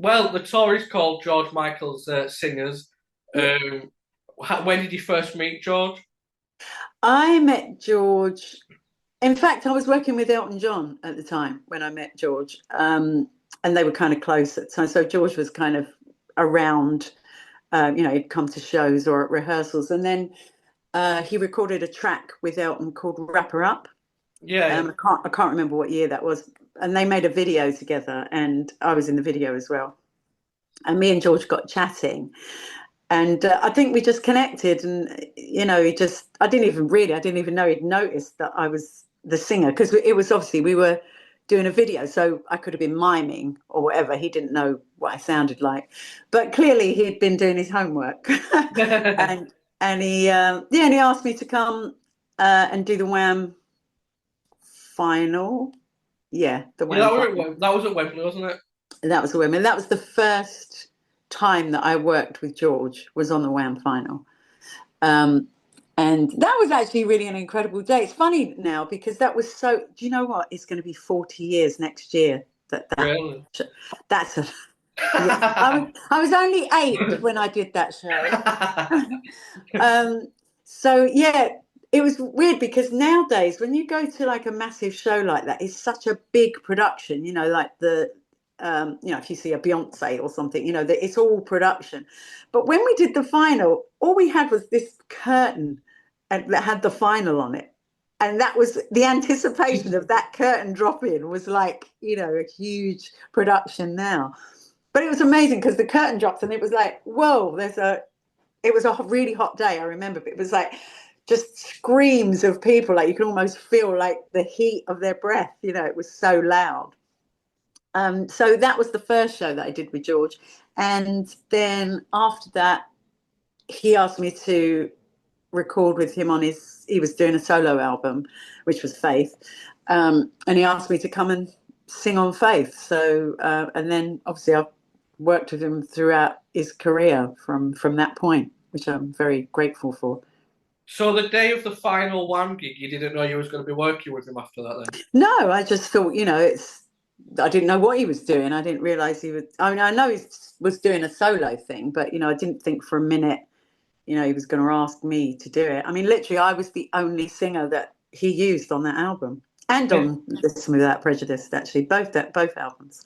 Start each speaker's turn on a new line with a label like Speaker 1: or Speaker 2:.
Speaker 1: Well, the tour is called George Michael's Singers.
Speaker 2: Yeah.
Speaker 1: When did you first meet George?
Speaker 2: I met George. In fact, I was working with Elton John at the time when I met George, and they were kind of close at the time. So George was kind of around, he'd come to shows or at rehearsals, and then he recorded a track with Elton called "Wrap Her Up."
Speaker 1: Yeah, yeah.
Speaker 2: I can't remember what year that was, and they made a video together, and I was in the video as well. And me and George got chatting, and I think we just connected, and he just I didn't even know he'd noticed that I was the singer, because it was obviously we were doing a video, so I could have been miming or whatever. He didn't know what I sounded like, but clearly he'd been doing his homework. and and he asked me to come and do the Wham final. Yeah, the
Speaker 1: Yeah,
Speaker 2: Wham final.
Speaker 1: that was at Wembley, wasn't it?
Speaker 2: And that was the Wham, and that was the first time that I worked with George, was on the Wham final. Um, and that was actually really an incredible day. It's funny now because that was so. Do you know what? It's going to be 40 years next year.
Speaker 1: Really?
Speaker 2: That's a yeah. I was only 8 when I did that show. um, so yeah, it was weird because nowadays when you go to like a massive show like that, it's such a big production. Like if you see a Beyonce or something, that it's all production. But when we did the final, all we had was this curtain that had the final on it. And that was the anticipation of that curtain dropping was like, a huge production now. But it was amazing because the curtain drops and it was like, whoa, it was a really hot day, I remember, but it was like just screams of people. Like you can almost feel like the heat of their breath. It was so loud. So that was the first show that I did with George. And then after that, he asked me to record with him he was doing a solo album, which was Faith. And he asked me to come and sing on Faith. So, and then obviously I've worked with him throughout his career from that point, which I'm very grateful for.
Speaker 1: So the day of the final Wham gig, you didn't know you was going to be working with him after that then?
Speaker 2: No, I just thought, I didn't know what he was doing. I didn't realize he was, I mean, I know he was doing a solo thing, but, I didn't think for a minute, he was going to ask me to do it. I mean, literally, I was the only singer that he used on that album and
Speaker 1: Yeah.
Speaker 2: on Listen Without Prejudice, actually, both albums.